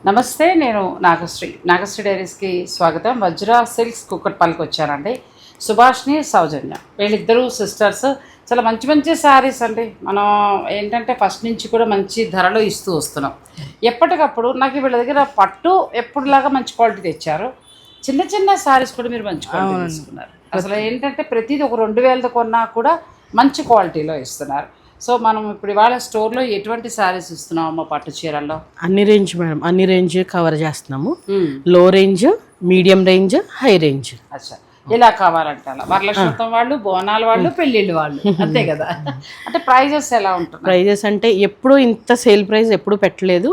నమస్తే, నేను నాగశ్రీ డైరీస్కి స్వాగతం. వజ్రా సిల్క్స్ కుక్కట్పల్లికి వచ్చానండి. సుభాష్ని, సౌజన్య వీళ్ళిద్దరూ సిస్టర్స్. చాలా మంచి మంచి శారీస్ అండి. మనం ఏంటంటే ఫస్ట్ నుంచి కూడా మంచి ధరలో ఇస్తూ వస్తున్నాం. ఎప్పటికప్పుడు నాకు వీళ్ళ దగ్గర పట్టు ఎప్పుడులాగా మంచి క్వాలిటీ తెచ్చారు. చిన్న చిన్న శారీస్ కూడా మీరు మంచి క్వాలిటీ తీసుకున్నారు. అసలు ఏంటంటే ప్రతిదీ ఒక 2000 కొన్నా కూడా మంచి క్వాలిటీలో ఇస్తున్నారు. సో మనం ఇప్పుడు ఇవాళ స్టోర్లో ఎటువంటి శారీస్ ఇస్తున్నాం అమ్మ పట్టు చీరల్లో? అన్ని రేంజ్ మేడం, అన్ని రేంజ్ కవర్ చేస్తున్నాము. లో range, medium range, high range. అచ్చా, ఇలా కావాలంటే అలా వరలక్ష్మి వాళ్ళు, బోనాల వాళ్ళు, పెళ్ళిళ్ళు వాళ్ళు, అంతే కదా. అంటే ప్రైజెస్ ఎలా ఉంటుంది? ప్రైజెస్ అంటే ఎప్పుడు ఇంత సేల్ ప్రైస్ ఎప్పుడు పెట్టలేదు.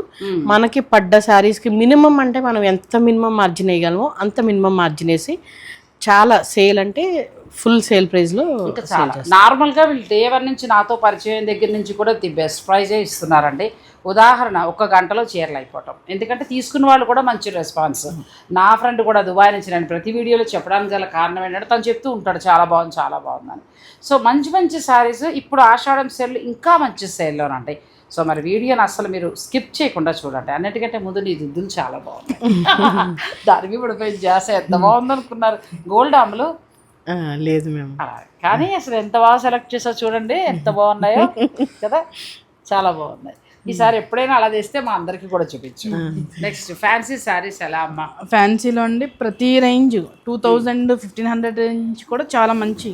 మనకి పడ్డ శారీస్కి మినిమం అంటే మనం ఎంత మినిమం మార్జిన్ వేయగలమో అంత మినిమం మార్జిన్ వేసి చాలా సేల్ అంటే ఫుల్ సేల్ ప్రైస్లో ఇంకా చాలా నార్మల్గా వీళ్ళు డే 1 నుంచి నాతో పరిచయం దగ్గర నుంచి కూడా ది బెస్ట్ ప్రైజే ఇస్తున్నారండి. ఉదాహరణ, 1 గంటలో చీరలు అయిపోవటం. ఎందుకంటే తీసుకున్న వాళ్ళు కూడా మంచి రెస్పాన్స్. నా ఫ్రెండ్ కూడా దుబాయ్ నుంచి నేను ప్రతి వీడియోలో చెప్పడానికి గల కారణం ఏంటంటే తను చెప్తూ ఉంటాడు చాలా బాగుంది చాలా బాగుందని. సో మంచి మంచి శారీస్ ఇప్పుడు ఆషాఢం సేల్ ఇంకా మంచి సేల్లోనండి. సో మరి వీడియోని అసలు మీరు స్కిప్ చేయకుండా చూడండి. అన్నిటికంటే ముందు నీ దుద్దులు చాలా బాగున్నాయి. దానికి ఇప్పుడు పోయి జాస ఎంత బాగుంది అనుకున్నారు. గోల్డ్ అమ్ములు లేదు మేము, కానీ అసలు ఎంత బాగా సెలెక్ట్ చేసా చూడండి, ఎంత బాగున్నాయో కదా, చాలా బాగున్నాయి. ఈసారి ఎప్పుడైనా అలా చేస్తే మా అందరికి కూడా చూపించు. నెక్స్ట్ ఫ్యాన్సీ శారీస్ ఎలా అమ్మా? ఫ్యాన్సీలో అండి ప్రతి రేంజ్ 2000, 1500 రేంజ్ కూడా చాలా మంచి.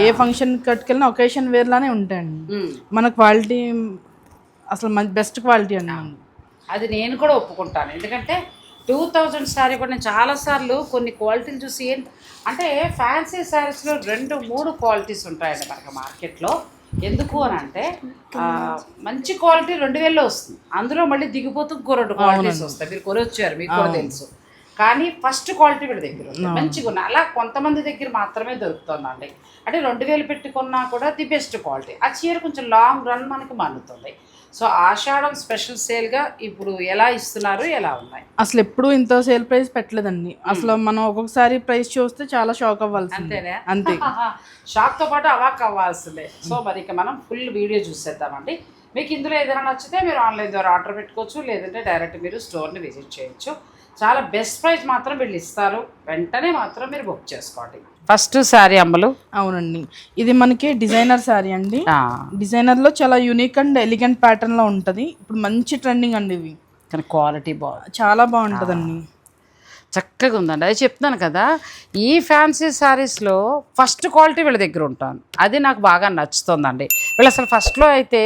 ఏ ఫంక్షన్ కట్టుకెళ్ళినా ఒకేషన్ వేర్లానే ఉంటాయండి. మన క్వాలిటీ అసలు బెస్ట్ క్వాలిటీ అండి. అది నేను కూడా ఒప్పుకుంటాను. ఎందుకంటే 2000 శారీ కూడా నేను చాలాసార్లు కొన్ని క్వాలిటీలు చూసి అంటే ఫ్యాన్సీ శారీస్లో 2-3 క్వాలిటీస్ ఉంటాయండి మనకి మార్కెట్లో. ఎందుకు అని అంటే మంచి క్వాలిటీ 2000లో వస్తుంది, అందులో మళ్ళీ దిగిపోతూ ఇంకో 2 క్వాలిటీస్ వస్తాయి. మీరు కొనొచ్చారు, మీకు కూడా తెలుసు. కానీ ఫస్ట్ క్వాలిటీ వీళ్ళ దగ్గర ఉంది, మంచిగా ఉన్నాయి. అలా కొంతమంది దగ్గర మాత్రమే దొరుకుతుందండి. అంటే 2000 పెట్టుకున్నా కూడా ది బెస్ట్ క్వాలిటీ. ఆ చీర కొంచెం లాంగ్ రన్ మనకి మన్నుతుంది. సో ఆషాఢం స్పెషల్ సేల్గా ఇప్పుడు ఎలా ఇస్తున్నారు, ఎలా ఉన్నాయి? అసలు ఎప్పుడు ఇంత సేల్ ప్రైస్ పెట్టలేదండి. అసలు మనం ఒక్కొక్కసారి ప్రైస్ చూస్తే చాలా షాక్ అవ్వాల్సిందే. అంతే, షాక్తో పాటు అవాక్ అవ్వాల్సిందే. సో మరి ఇక మనం ఫుల్ వీడియో చూసేద్దామండి. మీకు ఇందులో ఏదైనా నచ్చితే మీరు ఆన్లైన్ ద్వారా ఆర్డర్ పెట్టుకోవచ్చు, లేదంటే డైరెక్ట్ మీరు స్టోర్ని విజిట్ చేయొచ్చు. చాలా బెస్ట్ ప్రైస్ మాత్రం వీళ్ళు ఇస్తారు, వెంటనే మాత్రం మీరు బుక్ చేసుకోండి. ఫస్ట్ శారీ అమ్మలు. అవునండి, ఇది మనకి డిజైనర్ శారీ అండి. డిజైనర్లో చాలా యూనిక్ అండ్ ఎలిగెంట్ ప్యాటర్న్లో ఉంటుంది. ఇప్పుడు మంచి ట్రెండింగ్ అండి ఇవి, కానీ క్వాలిటీ చాలా బాగుంటుందండి, చక్కగా ఉందండి. అది చెప్తున్నాను కదా, ఈ ఫ్యాన్సీ శారీస్లో ఫస్ట్ క్వాలిటీ వీళ్ళ దగ్గర ఉంటాను. అది నాకు బాగా నచ్చుతుందండి. వీళ్ళు అసలు ఫస్ట్లో అయితే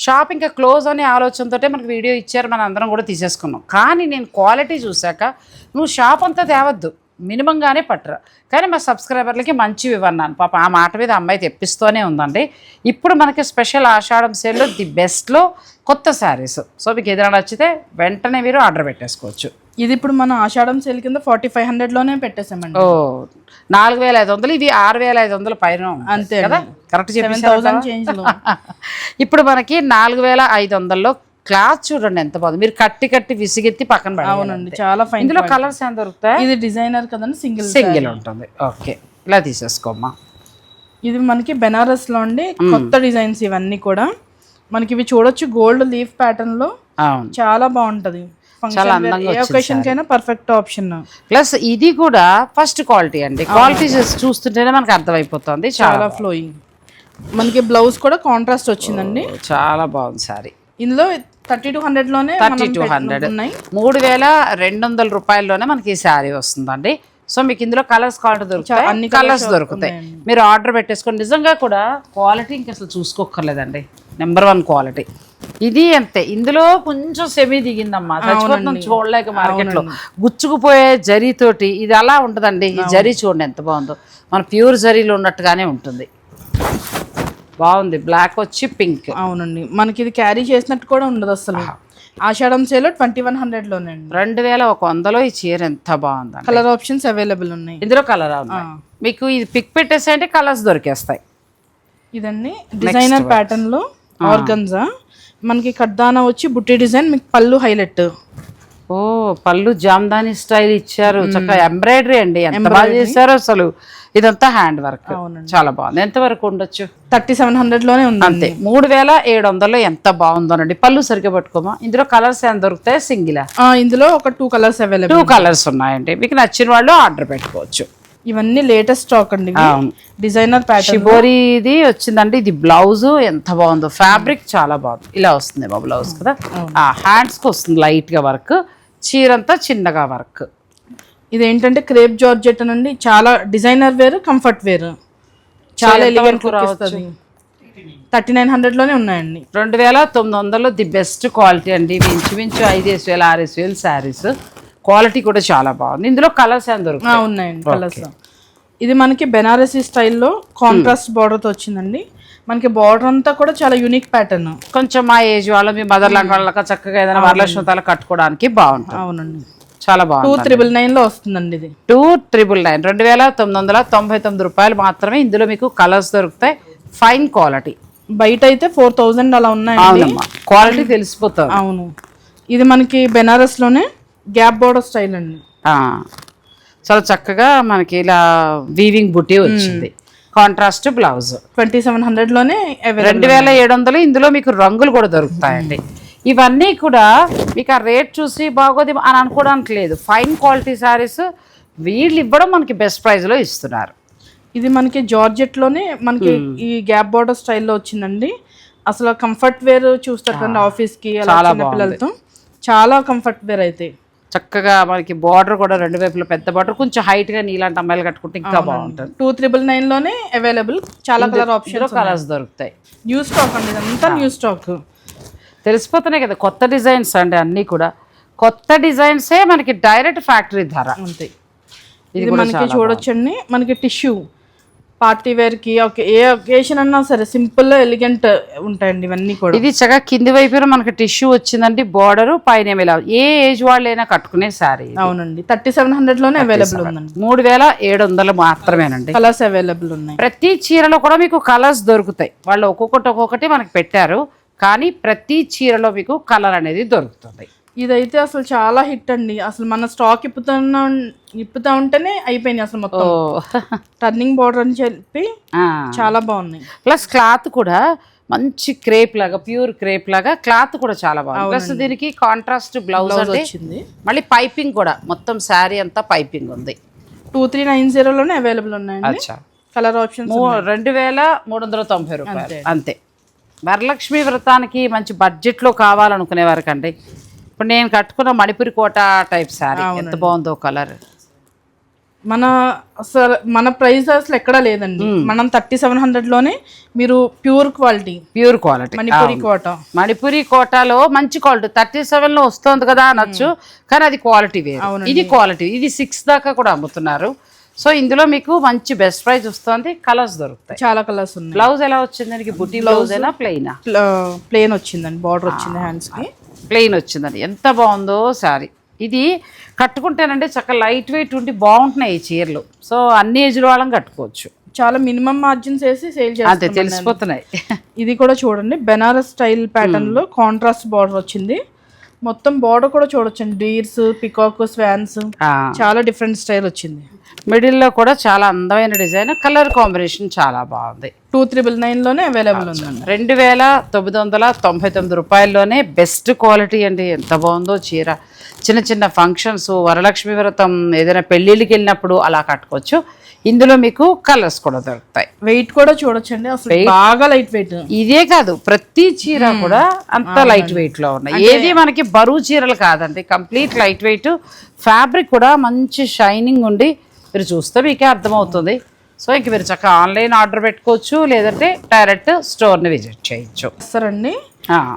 షాప్ ఇంకా క్లోజ్ అనే ఆలోచనతో మనకు వీడియో ఇచ్చారు, మనం అందరం కూడా తీసేసుకున్నాం. కానీ నేను క్వాలిటీ చూశాక నువ్వు షాప్ అంతా తేవద్దు, మినిమంగానే పట్టరా, కానీ మా సబ్స్క్రైబర్లకి మంచివి ఇవ్వన్నాను. పాప ఆ మాట మీద అమ్మాయి తెప్పిస్తూనే ఉందండి. ఇప్పుడు మనకి స్పెషల్ ఆషాఢం సేల్లో ది బెస్ట్లో కొత్త శారీస్. సో మీకు ఏదైనా నచ్చితే వెంటనే మీరు ఆర్డర్ పెట్టేసుకోవచ్చు. ఇది ఇప్పుడు మనం ఆషాఢం సేల్ కింద 4500లోనే పెట్టేసామండి. 4500, ఇవి 6500 పైన అంతే కదా, కరెక్ట్ చెప్పి. ఇప్పుడు మనకి 4500లో క్లాత్ చూడండి ఎంత బాగుంది. మీరు కట్టి విసిగెత్తి పక్కన పెడతారు. అవునండి, చాలా ఫైన్. ఇందులో కలర్స్ ఏం దొరుకుతాయి? ఇది డిజైనర్ కదండి, సింగిల్ ఉంటుంది. ఓకే, ఇలా తీసేసుకోమ్మా. ఇది మనకి బెనారస్లో అండి, కొత్త డిజైన్స్ ఇవన్నీ కూడా మనకి. ఇవి చూడొచ్చు, గోల్డ్ లీఫ్ ప్యాటర్న్ లో చాలా బాగుంటది. Perfect option. ప్లస్ ఇది కూడా ఫస్ట్ క్వాలిటీ అండి. క్వాలిటీ చూస్తుంటేనే మనకు అర్థమైపోతుంది. చాలా ఫ్లోయింగ్. మనకి బ్లౌజ్ కూడా కాంట్రాస్ట్ వచ్చిందండి, చాలా బాగుంది సారీ. ఇందులో 3200లోనే 3200 3200 రూపాయల్లోనే మనకి ఈ శారీ వస్తుందండి. సో మీకు ఇందులో కలర్స్ కావాలంటే దొరుకుతాయి, అన్ని కలర్స్ దొరుకుతాయి. మీరు ఆర్డర్ పెట్టేసుకోండి. నిజంగా కూడా క్వాలిటీ ఇంక అసలు చూసుకోక్కర్లేదండి, నెంబర్ 1 క్వాలిటీ. ఇది అంతే, ఇందులో కొంచెం సెమీ దిగిందమ్మా, చచ్చిపోతున్నాం చూడలేక మార్కెట్లో. గుచ్చుకుపోయే జరీతోటి ఇది అలా ఉంటుందండి. ఈ జరీ చూడండి ఎంత బాగుందో, మన ప్యూర్ జరీలో ఉన్నట్టుగానే ఉంటుంది. బాగుంది, బ్లాక్ వచ్చి పింక్. అవునండి, మనకి ఇది క్యారీ చేసినట్టు కూడా ఉండదు అసలు. ఆషాఢం సేల్ 2100లోనే 2100లో ఈ చీర ఎంత బాగుంది. కలర్ ఆప్షన్స్ అవైలబుల్ ఉన్నాయి, ఇందులో కలర్ మీకు ఇది పిక్ పెట్టేసంటే కలర్స్ దొరికేస్తాయి. ఇదండి డిజైనర్ ప్యాటర్న్ లో ఆర్గన్జా. మనకి కడ్దానా వచ్చి బుట్టి డిజైన్, మీకు పళ్ళు హైలైట్. ఓ పళ్ళు జామ్దాని స్టైల్ ఇచ్చారు, చక్కగా ఎంబ్రాయిడరీ అండి, ఎంత బాగా చేశారు అసలు. ఇదంతా హ్యాండ్ వర్క్, చాలా బాగుంది. ఎంత వరకు ఉండొచ్చు? 3700లోనే ఉంది అంతే. 3700 ఎంత బాగుందోనండి. పళ్ళు సరిగ్గా పట్టుకోమా. ఇందులో కలర్స్ ఏమైనా దొరుకుతాయి? సింగిలా? ఇందులో ఒక 2 కలర్స్ అవైలబుల్. 2 కలర్స్ ఉన్నాయండి. మీకు నచ్చిన వాళ్ళు ఆర్డర్ పెట్టుకోవచ్చు. ఇవన్నీ లేటెస్ట్ స్టాక్ అండి, డిజైనర్ ప్యాటర్న్. షిబోరీది వచ్చిందండి. ఇది బ్లౌజ్ ఎంత బాగుందో, ఫ్యాబ్రిక్ చాలా బాగుంది. ఇలా వస్తుంది మా బ్లౌజ్ కదా, హ్యాండ్స్ కి వస్తుంది లైట్ గా వర్క్, చీరంతా చిన్నగా వర్క్. ఇది ఏంటంటే క్రేప్ జార్జెట్ అనండి, చాలా డిజైనర్ వేర్, కంఫర్ట్ వేర్, చాలా ఎలిగెంట్ రావచ్చు. 3900లోనే ఉన్నాయండి. 2900 ది బెస్ట్ క్వాలిటీ అండి. ఇంచుమించు 5000 6000 శారీస్. క్వాలిటీ కూడా చాలా బాగుంది. ఇందులో కలర్స్ ఏం దొరుకుతాయి? ఉన్నాయండి కలర్స్. ఇది మనకి బెనారసీ స్టైల్లో కాంట్రాస్ట్ బార్డర్తో వచ్చిందండి. మనకి బార్డర్ అంతా కూడా చాలా యూనిక్ ప్యాటర్న్. కొంచెం మా ఏజ్ వాళ్ళ, మీ మదర్ లాంటి వాళ్ళకి చక్కగా ఏదైనా వరలక్ష్మి తాల కట్టుకోవడానికి బాగుంటుంది. అవునండి, చాలా బాగుంది. 2999లో వస్తుందండి ఇది. 2999 2999 రూపాయలు మాత్రమే. ఇందులో మీకు కలర్స్ దొరుకుతాయి, ఫైన్ క్వాలిటీ. బయట అయితే 4000 అలా ఉన్నాయండి. క్వాలిటీ తెలిసిపోతుంది. అవును, ఇది మనకి బెనారస్ లోనే గ్యాప్ బోర్డర్ స్టైల్ అండి. చాలా చక్కగా మనకి ఇలా వీవింగ్ బుట్టి వచ్చింది. కాంట్రాస్ట్ బ్లౌజ్ 2700లోనే 2700. ఇందులో మీకు రంగులు కూడా దొరుకుతాయండి. ఇవన్నీ కూడా మీకు ఆ రేట్ చూసి బాగోది అని అనుకోవడానికి లేదు. ఫైన్ క్వాలిటీ శారీస్ వీళ్ళు ఇవ్వడం మనకి బెస్ట్ ప్రైస్ లో ఇస్తున్నారు. ఇది మనకి జార్జెట్ లోనే మనకి ఈ గ్యాప్ బోర్డర్ స్టైల్లో వచ్చిందండి. అసలు కంఫర్ట్ వేర్ చూస్తారు కదా ఆఫీస్ కి, పిల్లలతో చాలా కంఫర్ట్ వేర్ అయితే. చక్కగా మనకి బార్డర్ కూడా 2 వైపులా పెద్ద బార్డర్, కొంచెం హైట్ గా నీలాంటి అమ్మాయిలు కట్టుకుంటే ఇంకా బాగుంటుంది. 2999లోనే అవైలబుల్. చాలా కలర్ ఆప్షన్స్, కలర్స్ దొరుకుతాయి. న్యూ స్టాక్ అండి, ఇదంతా న్యూ స్టాక్. తెలిసిపోతున్నాయి కదా కొత్త డిజైన్స్ అండి, అన్నీ కూడా కొత్త డిజైన్సే మనకి డైరెక్ట్ ఫ్యాక్టరీ ధర. అంతే. ఇది మనకి చూడొచ్చండి, మనకి టిష్యూ పార్టీ వేర్ కి ఏ ఒకేషన్ అన్నా సరే సింపుల్ ఎలిగెంట్ ఉంటాయండి ఇవన్నీ కూడా. ఇది చక్కగా కింది వైపు మనకి టిష్యూ వచ్చిందండి, బార్డర్ పైన ఏ ఏజ్ వాళ్ళైనా కట్టుకునే సారీ. అవునండి, 3700లోనే అవైలబుల్ ఉందండి. 3700 మాత్రమేనండి. కలర్స్ అవైలబుల్ ఉన్నాయి. ప్రతి చీరలో కూడా మీకు కలర్స్ దొరుకుతాయి. వాళ్ళు ఒక్కొక్కటి మనకి పెట్టారు, కానీ ప్రతి చీరలో మీకు కలర్ అనేది దొరుకుతుంది. ఇదైతే అసలు చాలా హిట్ అండి. అసలు మన స్టాక్ ఇప్పుతా ఉంటేనే అయిపోయింది అసలు మొత్తం. టర్నింగ్ బార్డర్ అని చెప్పి చాలా బాగున్నాయి. ప్లస్ క్లాత్ కూడా మంచి క్రేప్ లాగా, ప్యూర్ క్రేప్ లాగా క్లాత్ కూడా చాలా బాగుంది. ప్లస్ దీనికి కాంట్రాస్ట్ బ్లౌజ్ వచ్చింది. మళ్ళీ పైపింగ్ కూడా మొత్తం శారీ అంతా పైపింగ్ ఉంది. 2390లోనే అవైలబుల్ ఉన్నాయండి. కలర్ ఆప్షన్స్ 2390 రూపాయలు అంతే. వరలక్ష్మి వ్రతానికి మంచి బడ్జెట్లో కావాలనుకునే వారికండి. ఇప్పుడు నేను కట్టుకున్న మణిపురి కోట టైప్ శారీ ఎంత బాగుందో కలర్. మన ప్రైస్ అసలు ఎక్కడా లేదండి. మనం 3700లోనే మీరు ప్యూర్ క్వాలిటీ మణిపురి కోటలో మంచి క్వాలిటీ 37లో వస్తుంది కదా అనొచ్చు, కానీ అది క్వాలిటీ వేరు. ఇది క్వాలిటీ, ఇది 6 దాకా కూడా అమ్ముతున్నారు. సో ఇందులో మీకు మంచి బెస్ట్ ప్రైస్ వస్తుంది. కలర్స్ దొరుకుతాయి, చాలా కలర్స్ ఉన్నాయి. బ్లౌజ్ ఎలా వచ్చింది దానికి? బుట్టి బ్లౌజ్ అయినా ప్లెయిన్ వచ్చిందండి, బార్డర్ వచ్చింది, హ్యాండ్స్ కి ప్లెయిన్ వచ్చిందండి. ఎంత బాగుందో శారీ. ఇది కట్టుకుంటేనండి చక్కగా లైట్ వెయిట్ ఉండి బాగుంటున్నాయి ఈ చీరలు. సో అన్ని ఏజ్ల వాళ్ళం కట్టుకోవచ్చు. చాలా మినిమం మార్జిన్స్ వేసి సేల్ చేస్తే తెలిసిపోతున్నాయి. ఇది కూడా చూడండి, బెనారస్ స్టైల్ ప్యాటర్న్ లో కాంట్రాస్ట్ బార్డర్ వచ్చింది. మొత్తం బార్డర్ కూడా చూడొచ్చండి, డీర్స్, పికాక్, స్వాన్స్, చాలా డిఫరెంట్ స్టైల్ వచ్చింది. మిడిల్లో కూడా చాలా అందమైన డిజైన్, కలర్ కాంబినేషన్ చాలా బాగుంది. 2999లోనే అవైలబుల్ ఉందండి. 2999 రూపాయల్లోనే బెస్ట్ క్వాలిటీ అండి. ఎంత బాగుందో చీర. చిన్న చిన్న ఫంక్షన్స్, వరలక్ష్మి వ్రతం, ఏదైనా పెళ్ళిళ్ళకి వెళ్ళినప్పుడు అలా కట్టుకోవచ్చు. ఇందులో మీకు కలర్స్ కూడా దొరుకుతాయి. వెయిట్ కూడా చూడొచ్చండి, అసలు బాగా లైట్ వెయిట్. ఇదే కాదు, ప్రతి చీర కూడా అంత లైట్ వెయిట్ లో ఉన్నాయి. ఏది మనకి బరువు చీరలు కాదండి, కంప్లీట్ లైట్ వెయిట్. ఫ్యాబ్రిక్ కూడా మంచి షైనింగ్ ఉండి మీరు చూస్తే మీకే అర్థమవుతుంది. సో ఇంక మీరు చక్కగా ఆన్లైన్ ఆర్డర్ పెట్టుకోవచ్చు, లేదంటే డైరెక్ట్ స్టోర్ని విజిట్ చేయొచ్చు. సరే అండి,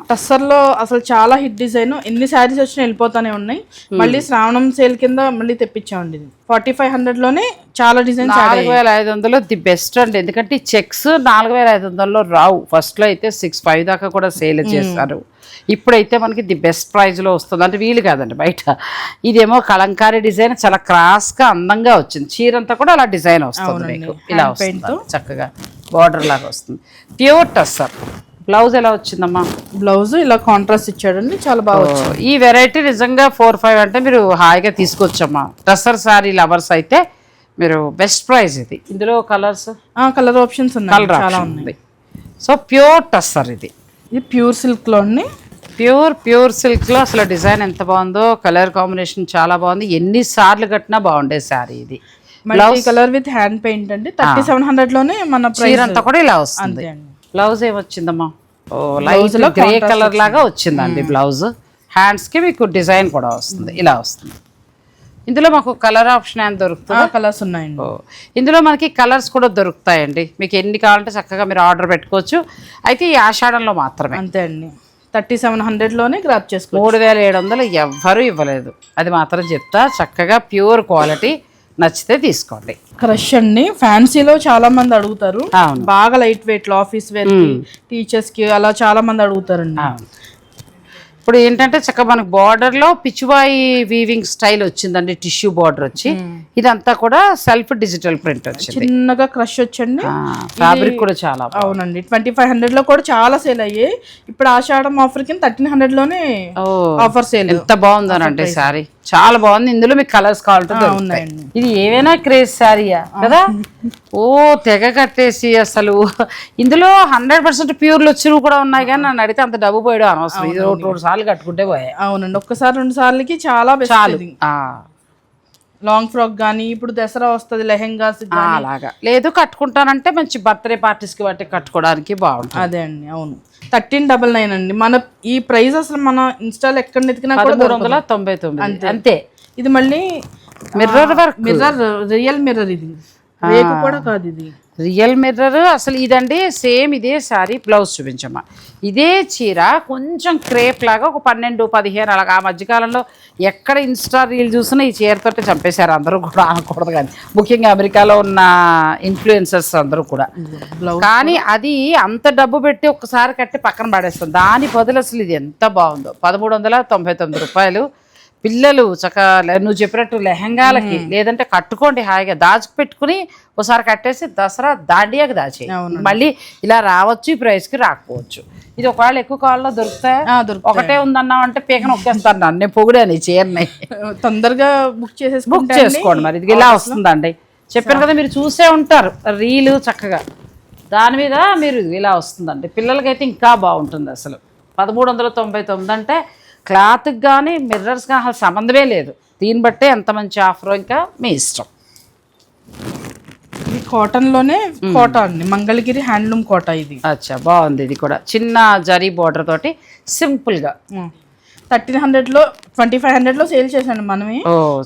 టస్సర్లో అసలు చాలా హిట్ డిజైన్, ఎన్ని శారీస్ వచ్చినా వెళ్ళిపోతానే ఉన్నాయి. మళ్ళీ శ్రావణం సేల్ కింద మళ్ళీ తెప్పించామండి. 4500లోనే చాలా డిజైన్స్. 4500 ది బెస్ట్ అండి. ఎందుకంటే చెక్స్ 4500లో రావు. ఫస్ట్ లో అయితే 6,500 దాకా కూడా సేల్ చేస్తారు. ఇప్పుడైతే మనకి ది బెస్ట్ ప్రైజ్ లో వస్తుంది. అంటే వీలు కాదండి బయట. ఇదేమో కలంకారీ డిజైన్, చాలా క్రాస్ గా అందంగా వచ్చింది. చీర అంతా కూడా అలా డిజైన్ వస్తుంది మీకు. ఇలా వస్తుంది చక్కగా బార్డర్ లాగా వస్తుంది. ప్యూర్ టస్సర్. బ్లౌజ్ ఎలా వచ్చిందమ్మా? బ్లౌజ్ ఇలా కాంట్రాస్ట్ ఇచ్చాడండి, చాలా బాగా వచ్చింది. ఈ వెరైటీ నిజంగా 4-5 అంటే మీరు హాయిగా తీసుకోవచ్చమ్మా. టస్సర్ శారీ లవర్స్ అయితే మీరు బెస్ట్ ప్రైస్ ఇది. ఇందులో కలర్స్, కలర్ ఆప్షన్స్ ఉన్నాయి, చాలా ఉన్నాయి. సో ప్యూర్ టస్సర్ ఇది ప్యూర్ సిల్క్ లో అండి. ప్యూర్ సిల్క్ లో అసలు డిజైన్ ఎంత బాగుందో, కలర్ కాంబినేషన్ చాలా బాగుంది. ఎన్నిసార్లు కట్టినా బాగుండే శారీ ఇది. Multi colour with hand paint అండి. 3700 లోనే మన ప్రైస్ అంతా కూడా ఇలా వస్తుంది. బ్లౌజ్ ఏమొచ్చిందమ్మా? లైట్ గ్రే కలర్ లాగా వచ్చిందండి బ్లౌజ్. హ్యాండ్స్ కి మీకు డిజైన్ కూడా వస్తుంది, ఇలా వస్తుంది. ఇందులో మాకు కలర్ ఆప్షన్ ఏమైనా దొరుకుతుంది? కలర్స్ ఉన్నాయండి. ఇందులో మనకి కలర్స్ కూడా దొరుకుతాయండి. మీకు ఎన్ని కావాలంటే చక్కగా మీరు ఆర్డర్ పెట్టుకోవచ్చు. అయితే ఈ ఆషాఢంలో మాత్రమే. అంతే అండి, 3700 లోనే గ్రాప్ చేసుకో. 3700 ఎవ్వరూ ఇవ్వలేదు, అది మాత్రం చెప్తా. చక్కగా ప్యూర్ క్వాలిటీ, నచ్చితే తీసుకోండి. క్రష్ అండి, ఫ్యాన్సీలో చాలా మంది అడుగుతారు. అవును. బాగా లైట్ వెయిట్ లో ఆఫీస్ వేర్ కి, టీచర్స్ కి అలా చాలా మంది అడుగుతారండి. ఇప్పుడు ఏంటంటే చక్కగా మనకు బార్డర్ లో పిచ్చువాయి వీవింగ్ స్టైల్ వచ్చిందండి, టిష్యూ బార్డర్ వచ్చి. ఇదంతా కూడా సెల్ఫ్ డిజిటల్ ప్రింట్ వచ్చింది. చిన్నగా క్రష్ వచ్చండి. ఫ్యాబ్రిక్ కూడా చాలా అవునండి, 2500 లో కూడా చాలా సేల్ అయ్యాయి. ఇప్పుడు ఆషాఢం ఆఫర్ కింద 1300 లోనే ఆఫర్ సేల్. ఎంత బాగుందోనండి శారీ, చాలా బాగుంది. ఇందులో మీకు కలర్స్ కావాలంటే ఉన్నాయండి. ఇది ఏవైనా క్రేజ్ శారీయా కదా, ఓ తెగ కట్టేసి అసలు. ఇందులో 100% ప్యూర్లు వచ్చినవి కూడా ఉన్నాయి, కానీ నన్ను అడిగితే అంత డబ్బు పోయడం అనవసరం. ఇది 2 సార్లు కట్టుకుంటే పోయాయి. అవునండి, ఒక్కసారి 2 సార్లకి చాలా చాలు. లాంగ్ ఫ్రాక్ గానీ, ఇప్పుడు దసరా వస్తుంది, లెహెంగాస్ అలాగా. లేదు కట్టుకుంటానంటే మంచి బర్త్డే పార్టీస్ కి బట్టి కట్టుకోవడానికి బాగుంటుంది. అదే అండి, అవును. 1399 అండి. మన ఈ ప్రైస్ అసలు మన ఇన్స్టాల్ ఎక్కడ ఎత్తుకినా 1399 అంతే. ఇది మళ్ళీ mirror work, mirror, real mirror. ఇది రేకు కూడా కాదు, ఇది రియల్ మిర్రర్. అసలు ఇదండి సేమ్ ఇదే శారీ. బ్లౌజ్ చూపించమ్మా. ఇదే చీర కొంచెం క్రేప్ లాగా ఒక 12-15 అలాగా. ఆ మధ్యకాలంలో ఎక్కడ ఇన్స్టా రీల్ చూసినా ఈ చీరతోటి చంపేశారు అందరూ కూడా, అనకూడదు కానీ, ముఖ్యంగా అమెరికాలో ఉన్న ఇన్ఫ్లుయెన్సర్స్ అందరూ కూడా. కానీ అది అంత డబ్బు పెట్టి ఒక్కసారి కట్టి పక్కన పడేస్తాం. దాని బదులు అసలు ఇది ఎంత బాగుందో. 1399 రూపాయలు. పిల్లలు చక్కగా నువ్వు చెప్పినట్టు లెహంగాలకి, లేదంటే కట్టుకోండి హాయిగా, దాచుకు పెట్టుకుని ఒకసారి కట్టేసి దసరా దాండియాకి దాచే, మళ్ళీ ఇలా రావచ్చు, ఈ ప్రైస్కి రాకపోవచ్చు. ఇది ఒకవేళ ఎక్కువ కాలంలో దొరుకుతాయి. ఒకటే ఉందన్నావు అంటే పీక నొక్కేస్తాను నన్ను, నేను పొగిడాను ఈ చీరని. తొందరగా బుక్ చేసుకోండి. మరి ఇది ఇలా వస్తుందండి, చెప్పాను కదా, మీరు చూసే ఉంటారు రీలు చక్కగా. దాని మీద మీరు ఇలా వస్తుందండి. పిల్లలకైతే ఇంకా బాగుంటుంది అసలు. 1399 అంటే క్లాత్కి కానీ మిర్రర్స్ కానీ అసలు సంబంధమే లేదు. దీన్ని బట్టే ఎంత మంచి ఆఫర్, ఇంకా మీ ఇష్టం. ఇది కాటన్లోనే కోట అండి, మంగళగిరి హ్యాండ్లూమ్ కోట ఇది. అచ్చా, బాగుంది. ఇది కూడా చిన్న జరీ బోర్డర్ తోటి సింపుల్గా. 1300 లో 2500 లో సేల్ చేశాను మనమే.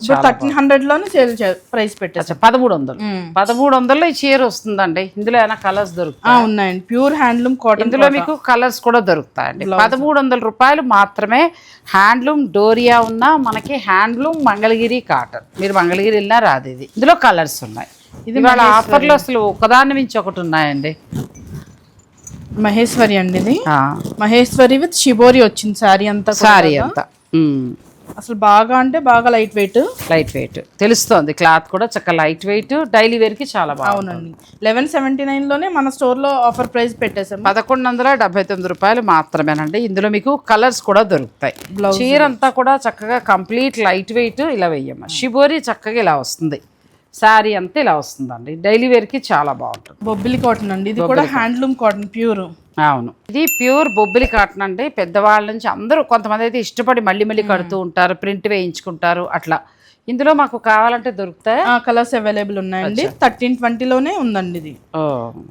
1300 లోనే సేల్ ప్రైస్ పెట్టేసి 1300 ఈ చీర వస్తుందండి. ఇందులో ఏమైనా కలర్స్ దొరుకుతాయి? ఉన్నాయండి, ప్యూర్ హ్యాండ్లూమ్ కాటన్. ఇందులో మీకు కలర్స్ కూడా దొరుకుతాయండి. 1300 రూపాయలు మాత్రమే. హ్యాండ్లూమ్ డోరియా ఉన్న మనకి హ్యాండ్లూమ్ మంగళగిరి కాటన్. మీరు మంగళగిరి వెళ్ళినా రాదు ఇది. ఇందులో కలర్స్ ఉన్నాయి. ఇది వాళ్ళ ఆఫర్లో అసలు ఒకదాని మించి ఒకటి ఉన్నాయండి. మహేశ్వరి అండి, ఇది మహేశ్వరి విత్ షిబోరి వచ్చింది శారీ అంతా. అసలు బాగా అంటే బాగా లైట్ వెయిట్ తెలుస్తోంది. క్లాత్ కూడా చక్కగా లైట్ వెయిట్, డైలీ వేర్ కి చాలా బాగుంది. 1179 లోనే మన స్టోర్ లో ఆఫర్ ప్రైస్ పెట్టేసాం. 1179 రూపాయలు మాత్రమేనండి. ఇందులో మీకు కలర్స్ కూడా దొరుకుతాయి. చీర అంతా కూడా చక్కగా కంప్లీట్ లైట్ వెయిట్. ఇలా వెయ్యమ్మ. షిబోరి చక్కగా ఇలా వస్తుంది. శారీ అంతా ఇలా వస్తుందండి. డైలీ వేర్ కి చాలా బాగుంటుంది. బొబ్బిలి కాటన్ అండి, ఇది కూడా హ్యాండ్లూమ్ కాటన్ ప్యూర్. అవును, ఇది ప్యూర్ బొబ్బిలి కాటన్ అండి. పెద్దవాళ్ళ నుంచి అందరూ, కొంతమంది అయితే ఇష్టపడి మళ్ళీ కడుతూ ఉంటారు, ప్రింట్ వేయించుకుంటారు అట్లా. ఇందులో మాకు కావాలంటే దొరుకుతాయి. కలర్స్ అవైలబుల్ ఉన్నాయండి. 1320 లోనే ఉందండి ఇది.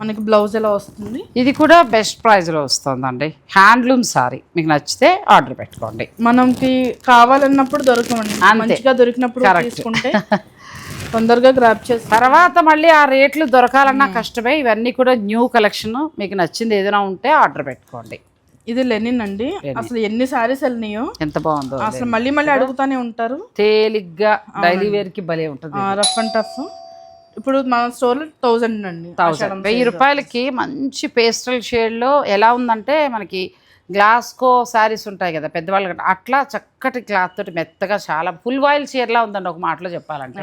మనకి బ్లౌజ్ ఎలా వస్తుంది. ఇది కూడా బెస్ట్ ప్రైస్ లో వస్తుందండి. హ్యాండ్లూమ్ సారీ మీకు నచ్చితే ఆర్డర్ పెట్టుకోండి. మనకి కావాలన్నప్పుడు దొరకమండి, మంచిగా దొరికినప్పుడు తీసుకుంటే తొందరగా గ్రాప్ చేసి తర్వాత మళ్ళీ ఆ రేట్లు దొరకాలన్నా కష్టమే. ఇవన్నీ కూడా న్యూ కలెక్షన్. మీకు నచ్చింది ఏదైనా ఉంటే ఆర్డర్ పెట్టుకోండి. ఇది లెనిన్ అండి. అసలు ఎన్ని సారీస్ వెళ్ళినాయో, ఎంత బాగుందో అసలు మళ్ళీ అడుగుతానే ఉంటారు. తేలిగ్గా డైలీ వేర్ కి భలే ఉంటుంది. Rough and tough. ఇప్పుడు మన స్టోర్ లో 1000 అండి, 1000 రూపాయలకి మంచి పేస్టల్ షేడ్ లో. ఎలా ఉందంటే మనకి గ్లాస్కో శారీస్ ఉంటాయి కదా పెద్దవాళ్ళు, అట్లా చక్కటి క్లాత్ తోటి మెత్తగా చాలా ఫుల్ వాయిల్ చీరలా ఉందండి ఒక మాటలో చెప్పాలంటే.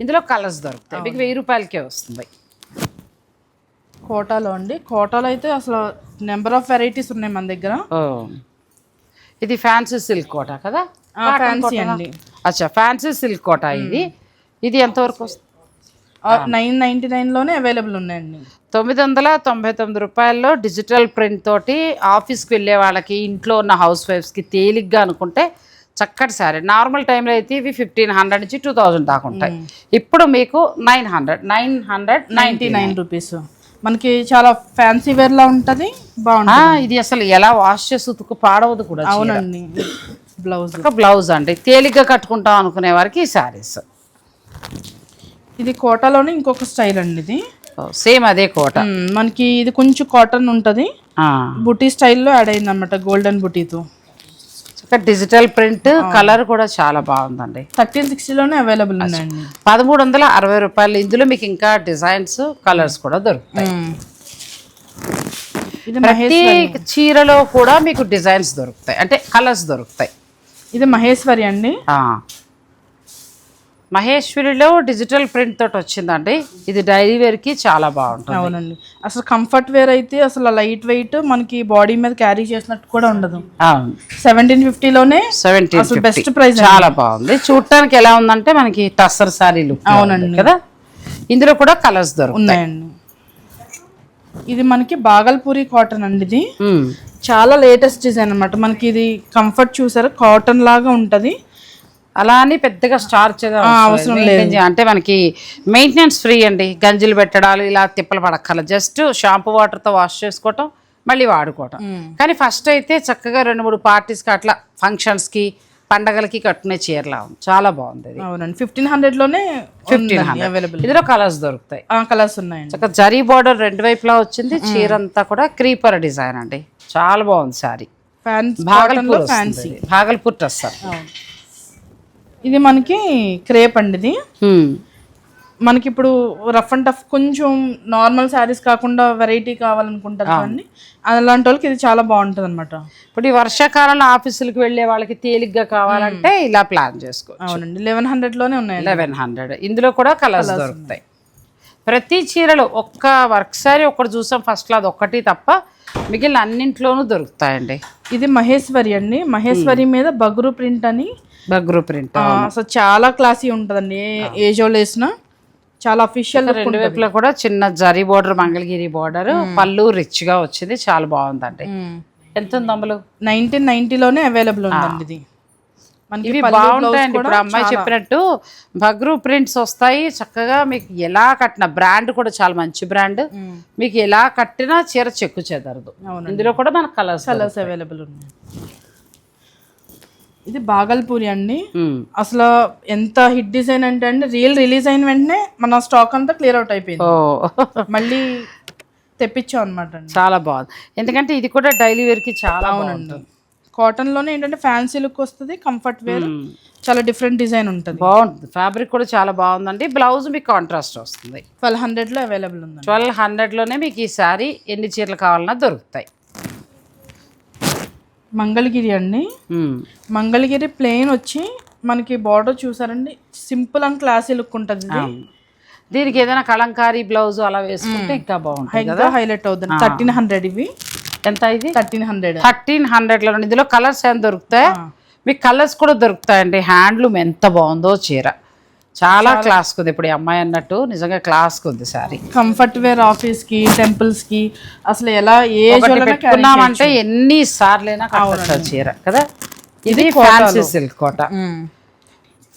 ఇందులో కలర్స్ దొరుకుతాయి. మీకు 1000 రూపాయలకే వస్తుంది. కోటాలో అండి, కోటాలో అయితే అసలు నెంబర్ ఆఫ్ వెరైటీస్ ఉన్నాయి మన దగ్గర. ఇది ఫ్యాన్సీ సిల్క్ కోట కదా? ఫ్యాన్సీ అండి. అచ్చా, ఫ్యాన్సీ సిల్క్ కోట ఇది. ఇది ఎంతవరకు వస్తుంది? 999లోనే అవైలబుల్ ఉన్నాయండి. 999 రూపాయల్లో డిజిటల్ ప్రింట్ తోటి ఆఫీస్కి వెళ్ళే వాళ్ళకి, ఇంట్లో ఉన్న హౌస్ వైఫ్స్కి తేలిగ్గా అనుకుంటే చక్కటి శారీ. నార్మల్ టైంలో అయితే ఇవి 1500 నుంచి 2000 దాకా ఉంటాయి. ఇప్పుడు మీకు 999 రూపీస్. మనకి చాలా ఫ్యాన్సీ వేర్లా ఉంటుంది, బాగుంటుంది. ఇది అసలు ఎలా వాష్ చేసి ఉతుకు పాడవదు కూడా. అవునండి. బ్లౌజ్ అండి, తేలిగ్గా కట్టుకుంటాం అనుకునే వారికి ఈ శారీస్. ఇది కోటాలోనే ఇంకొక స్టైల్ అండి. ఇది సేమ్ అదే కోట. మనకి ఇది కొంచెం కాటన్ ఉంటుంది, బుటీ స్టైల్లో యాడ్ అయింది అనమాట, గోల్డెన్ బుటీతో. డిజిటల్ ప్రింట్, కలర్ కూడా చాలా బాగుందండి. 1360లోనే అవైలబుల్ ఉన్నాయండి. 1360 రూపాయలు. ఇందులో మీకు ఇంకా డిజైన్స్, కలర్స్ కూడా దొరుకుతాయి. ప్రతి చీరలో కూడా మీకు డిజైన్స్ దొరుకుతాయి, అంటే కలర్స్ దొరుకుతాయి. ఇది మహేశ్వరి అండి. మహేశ్వరిలో డిజిటల్ ప్రింట్ తోటి వచ్చిందండి. ఇది డైలీ వేర్కి చాలా బాగుంటుంది. అవునండి. అసలు కంఫర్ట్ వేర్ అయితే అసలు లైట్ వెయిట్, మనకి బాడీ మీద క్యారీ చేసినట్టు కూడా ఉండదు. 1750లోనే బెస్ట్ ప్రైస్. చాలా బాగుంది. చూడటానికి ఎలా ఉందంటే మనకి టస్సర్ సారీ లుక్. అవునండి కదా. ఇందులో కూడా కలర్స్ దొరుకుతాయండి. ఇది మనకి బాగల్పూరి కాటన్ అండి. ఇది చాలా లేటెస్ట్ డిజైన్ అన్నమాట. మనకి ఇది కంఫర్ట్ చూసారు, కాటన్ లాగా ఉంటది. అలా అని పెద్దగా స్టార్చ్ అవసరం లేదు, అంటే మనకి మెయింటెనెన్స్ ఫ్రీ అండి. గంజులు పెట్టడాలు ఇలా తిప్పలు పడక్కల, జస్ట్ షాంపూ వాటర్తో వాష్ చేసుకోవటం, మళ్ళీ వాడుకోవటం. కానీ ఫస్ట్ అయితే చక్కగా 2-3 పార్టీస్కి అట్లా ఫంక్షన్స్కి, పండగలకి కట్టుకునే చీరలా ఉంది. చాలా బాగుంది. అవునండి. 1500లోనే 1500 అవైలబుల్. ఇందులో కలర్స్ దొరుకుతాయి. కలర్స్ ఉన్నాయండి. చక్కగా జరీ బార్డర్ 2 వైపులా వచ్చింది. చీర అంతా కూడా క్రీపర్ డిజైన్ అండి. చాలా బాగుంది సారీ. భాగల్పూర్ డ్రెస్. ఇది మనకి క్రేప్ అండి. ఇది మనకి ఇప్పుడు రఫ్ అండ్ టఫ్ కొంచెం నార్మల్ శారీస్ కాకుండా వెరైటీ కావాలనుకుంటారు అండి, అలాంటి వాళ్ళకి ఇది చాలా బాగుంటుంది అనమాట. ఇప్పుడు ఈ వర్షాకాలంలో ఆఫీసులకు వెళ్ళే వాళ్ళకి తేలిగ్గా కావాలంటే ఇలా ప్లాన్ చేసుకోవచ్చు. అవునండి. 1100లోనే ఉన్నాయి. 1100. ఇందులో కూడా కలర్స్ దొరుకుతాయి. ప్రతి చీరలో ఒక్క వర్క్ శారీ ఒకటి చూసాం ఫస్ట్లో, అది ఒక్కటి తప్ప మిగిలిన అన్నింట్లోనూ దొరుకుతాయండి. ఇది మహేశ్వరి అండి. మహేశ్వరి మీద బగ్రు ప్రింట్ అని. బగ్రు ప్రింట్ అసలు చాలా క్లాసీ ఉంటుందండి. ఏజ్ వాళ్ళు వేసిన చాలా అఫీషియల్. 2 వైపులా కూడా చిన్న జరీ బోర్డర్, మంగళగిరి బోర్డర్, పళ్ళు రిచ్ గా వచ్చింది. చాలా బాగుందండి. ఎంత ఉంది అమ్మలు? 1990లోనే అవైలబుల్ ఉందండి. ఇది ఇవి బాగుంటాయండి. ఇప్పుడు అమ్మాయి చెప్పినట్టు బగ్రు ప్రింట్స్ వస్తాయి చక్కగా. మీకు ఎలా కట్టిన బ్రాండ్ కూడా చాలా మంచి బ్రాండ్. మీకు ఎలా కట్టినా చీర చెక్కు చెదరదు. ఇందులో కూడా మనకు కలర్స్ అవైలబుల్ ఉన్నాయి. ఇది బాగల్పూరి అండి. అసలు ఎంత హిట్ డిజైన్ అంటే అండి, రిలీజ్ అయిన వెంటనే మన స్టాక్ అంతా క్లియర్ అవుట్ అయిపోయింది. మళ్ళీ తెప్పించాం అనమాట. చాలా బాగుంది, ఎందుకంటే ఇది కూడా డైలీ వేర్ కి చాలా బాగుంటుంది. కాటన్ లోనే ఏంటంటే ఫ్యాన్సీ లుక్ వస్తుంది, కంఫర్ట్ వేర్, చాలా డిఫరెంట్ డిజైన్ ఉంటుంది. బాగుంటుంది. ఫ్యాబ్రిక్ కూడా చాలా బాగుందండి. బ్లౌజ్ మీకు కాంట్రాస్ట్ వస్తుంది. 1200లో అవైలబుల్ ఉంది. 1200లోనే మీకు ఈ సారీ ఎన్ని చీరలు కావాలన్నా దొరుకుతాయి. మంగళగిరి అండి. మంగళగిరి ప్లెయిన్ వచ్చి మనకి బార్డర్ చూసారండి, సింపుల్ అండ్ క్లాసీ లుక్ ఉంటుంది. దీనికి ఏదైనా కలంకారీ బ్లౌజ్ అలా వేసుకుంటే ఇంకా బాగుంటుంది, హైలైట్ అవుతుంది. 1300 ఇవి. ఎంత ఇది? 1300. 1300లో ఇందులో కలర్స్ ఏమైనా దొరుకుతాయి మీకు? కలర్స్ కూడా దొరుకుతాయండి. హ్యాండ్లూమ్ ఎంత బాగుందో చీర, చాలా క్లాస్ ఉంది. ఇప్పుడు ఈ అమ్మాయి అన్నట్టు నిజంగా క్లాస్ ఉంది సారీ. కంఫర్ట్ వేర్ ఆఫీస్ కి, టెంపుల్స్ కి అసలు ఎలా పెట్టుకున్నామంటే ఎన్ని సార్లైనా కట్టొచ్చు చీర కదా. ఇది ఫ్యాన్సీ సిల్క్ కోట.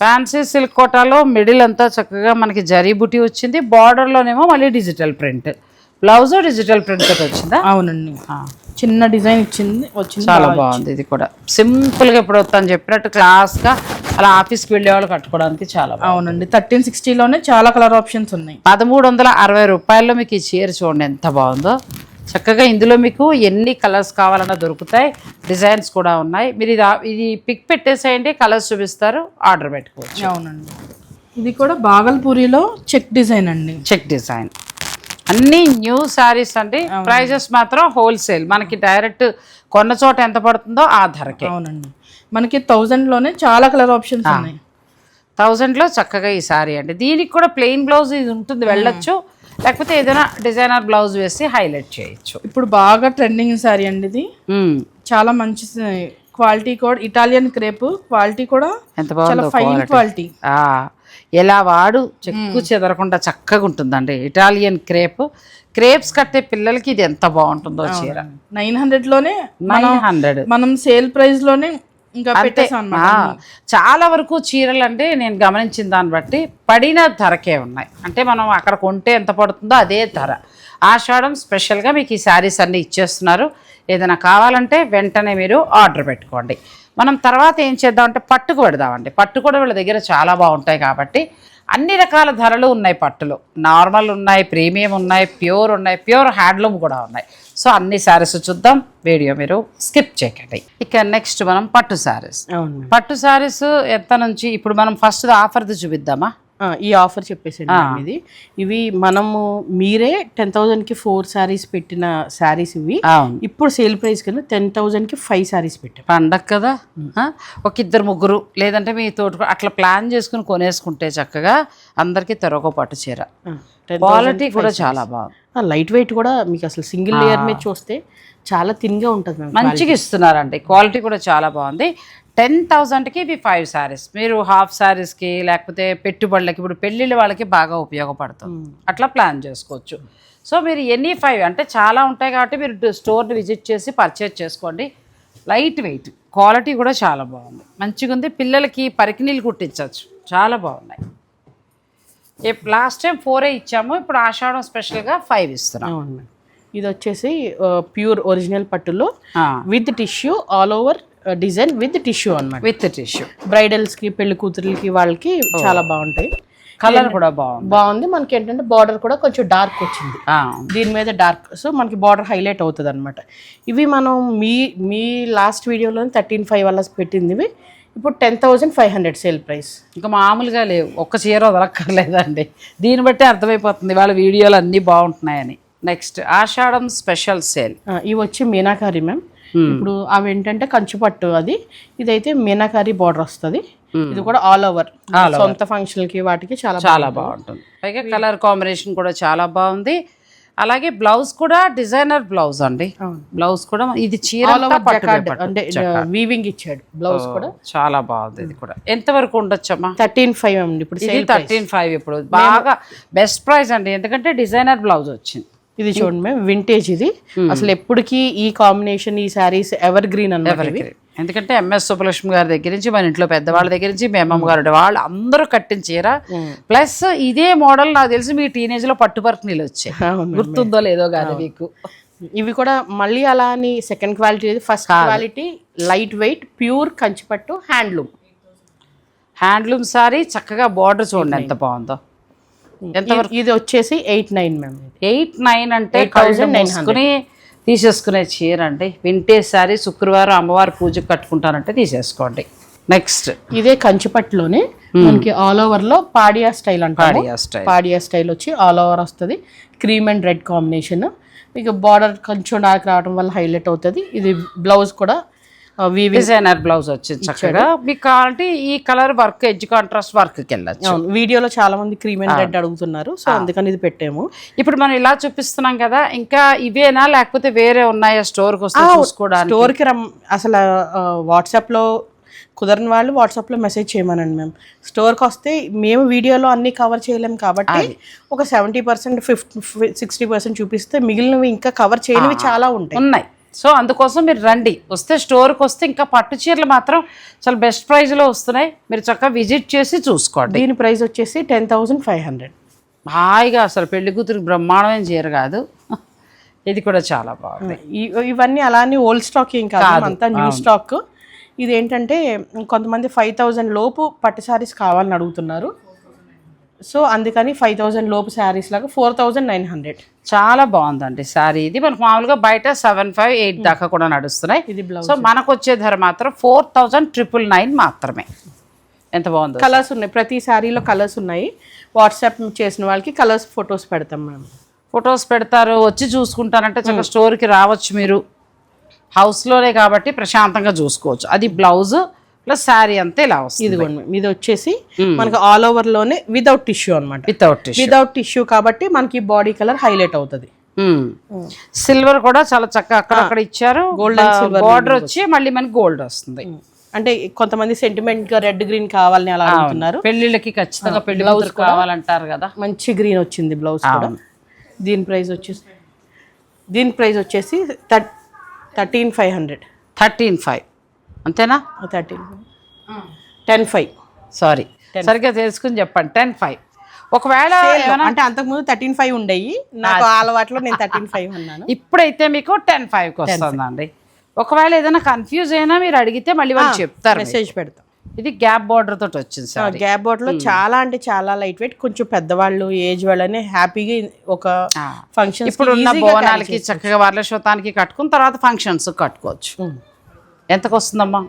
ఫ్యాన్సీ సిల్క్ కోటాలో మిడిల్ అంతా చక్కగా మనకి జరీ బుటీ వచ్చింది. బార్డర్లోనేమో మళ్ళీ digital print. Blouse digital print తోటి వచ్చిందా? అవునండి. చిన్న డిజైన్ వచ్చింది. చాలా బాగుంది. ఇది కూడా సింపుల్ గా ఇప్పుడు వస్తాను చెప్పినట్టు క్లాస్ గా అలా ఆఫీస్కి వెళ్ళే వాళ్ళు కట్టుకోవడానికి చాలా బాగుంది. అవునండి. 1360లోనే చాలా కలర్ ఆప్షన్స్ ఉన్నాయి. 1360 రూపాయల్లో మీకు ఈ చీర చూడండి ఎంత బాగుందో. చక్కగా ఇందులో మీకు ఎన్ని కలర్స్ కావాలన్నా దొరుకుతాయి, డిజైన్స్ కూడా ఉన్నాయి. మీరు ఇది పిక్ పెట్టేసేయండి, కలర్స్ చూపిస్తారు, ఆర్డర్ పెట్టుకోవచ్చు. అవునండి. ఇది కూడా బాగల్పూరిలో చెక్ డిజైన్ అండి. చెక్ డిజైన్ అన్ని న్యూ శారీస్ అండి. ప్రైజెస్ మాత్రం హోల్సేల్, మనకి డైరెక్ట్ కొన్న చోట ఎంత పడుతుందో ఆ ధరకే. అవునండి. మనకి 1000లోనే చాలా కలర్ ఆప్షన్స్ ఉన్నాయి. 1000లో చక్కగా ఈ శారీ అండి. దీనికి కూడా ప్లెయిన్ బ్లౌజ్ ఇది ఉంటుంది, వెళ్ళొచ్చు. లేకపోతే ఏదైనా డిజైనర్ బ్లౌజ్ వేసి హైలైట్ చేయొచ్చు. ఇప్పుడు బాగా ట్రెండింగ్ సారీ అండి ఇది. చాలా మంచి క్వాలిటీ కూడా, ఇటాలియన్ క్రేప్ క్వాలిటీ కూడా ఎంత చాలా బాగుందో ఫైన్ క్వాలిటీ. ఎలా వాడు చెక్కు చెదరకుండా చక్కగా ఉంటుందండి. ఇటాలియన్ క్రేప్స్ కట్టే పిల్లలకి ఇది ఎంత బాగుంటుందో చీర. 900లోనే 900 మనం సేల్ ప్రైస్ లోనే ఇంకా పెట్టేసాం అన్నమాట. చాలా వరకు చీరలు అంటే నేను గమనించిన దాన్ని బట్టి పడిన ధరకే ఉన్నాయి. అంటే మనం అక్కడ కొంటే ఎంత పడుతుందో అదే ధర. ఆషాఢం స్పెషల్గా మీకు ఈ శారీస్ అన్నీ ఇచ్చేస్తున్నారు. ఏదైనా కావాలంటే వెంటనే మీరు ఆర్డర్ పెట్టుకోండి. మనం తర్వాత ఏం చేద్దామంటే పట్టుకు పెడదామండి. పట్టు కూడా వీళ్ళ దగ్గర చాలా బాగుంటాయి కాబట్టి అన్ని రకాల ధరలు ఉన్నాయి. పట్టులో నార్మల్ ఉన్నాయి, ప్రీమియం ఉన్నాయి, ప్యూర్ ఉన్నాయి, ప్యూర్ హ్యాండ్లూమ్ కూడా ఉన్నాయి. సో అన్ని శారీస్ చూద్దాం. వీడియో మీరు స్కిప్ చేయకండి. ఇక నెక్స్ట్ మనం పట్టు శారీస్. పట్టు శారీస్ ఎంత నుంచి ఇప్పుడు మనం ఫస్ట్ ఆఫర్ది చూపిద్దామా? ఈ ఆఫర్ చెప్పేసండి. ఇవి మనము మీరే 10,000కి 4 శారీస్ పెట్టిన శారీస్ ఇవి. ఇప్పుడు సేల్ ప్రైస్ కింద 10,000కి 5 శారీస్ పెట్టాం. పండగ కదా, ఒక 2-3 లేదంటే మీ తోటి అట్లా ప్లాన్ చేసుకుని కొనేసుకుంటే చక్కగా అందరికి తెరొక పట్టు చీర. క్వాలిటీ కూడా చాలా బాగుంది. లైట్ వెయిట్ కూడా మీకు అసలు సింగిల్ లేయర్ మీద చూస్తే చాలా థిన్గా ఉంటుంది. మంచిగా ఇస్తున్నారండి. క్వాలిటీ కూడా చాలా బాగుంది. 10,000కి ఇవి 5 శారీస్. మీరు హాఫ్ శారీస్కి లేకపోతే పెట్టుబడులకి, ఇప్పుడు పెళ్ళిళ్ళ వాళ్ళకి బాగా ఉపయోగపడుతుంది. అట్లా ప్లాన్ చేసుకోవచ్చు. సో మీరు ఎనీ 5 అంటే చాలా ఉంటాయి కాబట్టి మీరు స్టోర్ని విజిట్ చేసి పర్చేజ్ చేసుకోండి. లైట్ వెయిట్, క్వాలిటీ కూడా చాలా బాగుంది, మంచిగా ఉంది. పిల్లలకి పరికినీళ్ళు కుట్టించవచ్చు, చాలా బాగున్నాయి. లాస్ట్ టైం 4 ఇచ్చాము, ఇప్పుడు ఆషాఢం స్పెషల్గా 5 ఇస్తున్నాం. ఇది వచ్చేసి ప్యూర్ ఒరిజినల్ పట్టులో with tissue all over design with tissue అన్నమాట. విత్ టిష్యూ బ్రైడల్స్కి, పెళ్లి కూతురులకి వాళ్ళకి చాలా బాగుంటాయి. కలర్ కూడా బాగుంది. మనకి ఏంటంటే బార్డర్ కూడా కొంచెం డార్క్ వచ్చింది దీని మీద, డార్క్. సో మనకి బార్డర్ హైలైట్ అవుతుంది అనమాట. ఇవి మనం మీ లాస్ట్ వీడియోలో 13,500 అలా పెట్టింది. ఇవి ఇప్పుడు 10,500 సేల్ ప్రైస్. ఇంకా మామూలుగా లేవు, ఒక్క చీర వదలక్కర్లేదండి. దీన్ని బట్టి అర్థమైపోతుంది వాళ్ళ వీడియోలు అన్నీ బాగుంటున్నాయని. నెక్స్ట్ ఆషాఢం స్పెషల్ సేల్. ఇవి వచ్చి మీనాకారి మ్యామ్. ఇప్పుడు అవి ఏంటంటే కంచుపట్టు, అది ఇదైతే మీనాకారి బార్డర్ వస్తుంది. ఇది కూడా ఆల్ ఓవర్ సొంత ఫంక్షన్కి వాటికి చాలా చాలా బాగుంటుంది. పైగా కలర్ కాంబినేషన్ కూడా చాలా బాగుంది. అలాగే బ్లౌజ్ కూడా డిజైనర్ బ్లౌజ్ అండి. బ్లౌజ్ కూడా ఇది చీర అంటే వీవింగ్ ఇచ్చాడు. బ్లౌజ్ కూడా చాలా బాగుంది. ఇది కూడా ఎంత వరకు ఉండొచ్చమ్మా? 13,500 అండి. ఇప్పుడు 13,500 ఇప్పుడు బాగా బెస్ట్ ప్రైస్ అండి, ఎందుకంటే డిజైనర్ బ్లౌజ్ వచ్చింది. ఇది చూడండి మేము వింటేజ్. ఇది అసలు ఎప్పటికీ ఈ కాంబినేషన్, ఈ శారీస్ ఎవర్ గ్రీన్ అన్నమాట. ఎందుకంటే ఎంఎస్ సుబ్బలక్ష్మి గారి దగ్గర నుంచి, మన ఇంట్లో పెద్దవాళ్ళ దగ్గర నుంచి, మీ అమ్మమ్మ గారు వాళ్ళు అందరూ కట్టిన చీర. ప్లస్ ఇదే మోడల్ నాకు తెలిసి మీ టీనేజ్ లో పట్టుపరకు నీళ్ళు వచ్చాయి, గుర్తుందో లేదో కాదు మీకు. ఇవి కూడా మళ్ళీ అలా అని second quality, first quality light weight pure Kanchipattu handloom sari. చక్కగా బార్డర్ చూడండి ఎంత బాగుందో. ఇది వచ్చేసి 8,900 మ్యామ్. 8,900 అంటే 1,900 తీసేసుకునే చీర అండి. వింటేజ్ సారీ, శుక్రవారం అమ్మవారి పూజకు కట్టుకుంటానంటే తీసేసుకోండి. నెక్స్ట్ ఇదే కంచిపట్టులోనే మనకి ఆల్ ఓవర్ లో పాడియా స్టైల్ అంటారు. పాడియా స్టైల్ వచ్చి ఆల్ ఓవర్ వస్తుంది. Cream and red combination. మీకు బార్డర్ కొంచెం డార్క్ రావడం వల్ల హైలైట్ అవుతుంది. ఇది బ్లౌజ్ కూడా డిజైనర్ బ్లౌజ్ వచ్చింది చక్కగా. మీకు కావాలంటే ఈ colour work, edge contrast work కి వెళ్ళచ్చు. వీడియోలో చాలా మంది క్రీమ్ అండ్ రెడ్ అడుగుతున్నారు, సో అందుకని ఇది పెట్టాము. ఇప్పుడు మనం ఇలా చూపిస్తున్నాం కదా, ఇంకా ఇవేనా లేకపోతే వేరే ఉన్నాయా స్టోర్కి వస్తే చూసుకోవడానికి? స్టోర్కి అసలు వాట్సాప్ లో కుదరని వాళ్ళు వాట్సాప్ లో మెసేజ్ చేయమనండి మేము. స్టోర్కి వస్తే మేము వీడియోలో అన్ని కవర్ చేయలేము కాబట్టి ఒక 70%, 60% చూపిస్తే మిగిలినవి ఇంకా కవర్ చేయనివి చాలా ఉన్నాయి. సో అందుకోసం మీరు రండి. వస్తే స్టోర్కి వస్తే ఇంకా పట్టు చీరలు మాత్రం చాలా బెస్ట్ ప్రైస్లో వస్తున్నాయి. మీరు చక్కగా విజిట్ చేసి చూసుకోండి. దీని ప్రైస్ వచ్చేసి 10,500. హాయిగా అసలు పెళ్లి కూతురికి బ్రహ్మాండమైన చీర కాదు, ఇది కూడా చాలా బాగుంది. ఇవన్నీ అలానే ఓల్డ్ స్టాక్ ఏం కాదు, అంతా న్యూ స్టాక్. ఇది ఏంటంటే కొంతమంది 5,000 లోపు పట్టు శారీస్ కావాలని అడుగుతున్నారు. సో అందుకని 5,000 లోపు శారీస్ లాగా 4,900. చాలా బాగుందండి శారీ. ఇది మనకు మామూలుగా బయట 7,500, 8 దాకా కూడా నడుస్తున్నాయి. ఇది బ్లౌజ్. సో మనకు వచ్చే ధర మాత్రం 4,999 మాత్రమే. ఎంత బాగుంది. కలర్స్ ఉన్నాయి, ప్రతి శారీలో కలర్స్ ఉన్నాయి. వాట్సాప్ చేసిన వాళ్ళకి కలర్స్ ఫొటోస్ పెడతాం మేము. ఫొటోస్ పెడతారు, వచ్చి చూసుకుంటారంటే చక్కగా స్టోర్కి రావచ్చు. మీరు హౌస్లోనే కాబట్టి ప్రశాంతంగా చూసుకోవచ్చు. అది బ్లౌజ్, ప్లస్ శారీ అంతా ఇలా వస్తుంది. ఇదిగోండి మ్యామ్, ఇది వచ్చేసి మనకి ఆల్ ఓవర్ లోనే వితౌట్ టిష్యూ అనమాట. వితౌట్ టిష్యూ కాబట్టి మనకి బాడీ కలర్ హైలైట్ అవుతుంది. సిల్వర్ కూడా చాలా చక్కగా అక్కడక్కడ ఇచ్చారు. గోల్డెన్ సిల్వర్ బార్డర్ వచ్చి మళ్ళీ మనకి గోల్డ్ వస్తుంది. అంటే కొంతమంది సెంటిమెంట్ గా రెడ్ గ్రీన్ కావాలని అలా అంటున్నారు. పెళ్లిళ్ళకి ఖచ్చితంగా పెళ్లి బ్లౌజ్ కావాలంటారు కదా. మంచి గ్రీన్ వచ్చింది బ్లౌజ్ కూడా. దీని ప్రైస్ వచ్చేసి 13,500. 13,500 అంతేనా? 10,500 సారీ, సరిగ్గా తెలుసుకుని చెప్పండి. 10,500. ఒకవేళ అంటే అంతకుముందు 13,500 ఉండేవి, నాకు అలవాట్లో నేను 13,500 అన్నాను. ఇప్పుడైతే మీకు 10,500కి వస్తుందండి. ఒకవేళ ఏదైనా కన్ఫ్యూజ్ అయినా మీరు అడిగితే మళ్ళీ వాళ్ళు చెప్తారు, మెసేజ్ పెడతాం. ఇది గ్యాప్ బార్డర్ తోటి వచ్చింది సార్. గ్యాప్ బార్డర్ లో చాలా అంటే చాలా లైట్ వెయిట్, కొంచెం పెద్దవాళ్ళు ఏజ్ వాళ్ళని హ్యాపీగా ఒక ఫంక్షన్ ఇప్పుడు ఉన్న బోనాలకి చక్కగా వరలక్ష్మతానికి కట్టుకుని తర్వాత ఫంక్షన్స్ కట్టుకోవచ్చు. ఎంతకు వస్తుందమ్మా?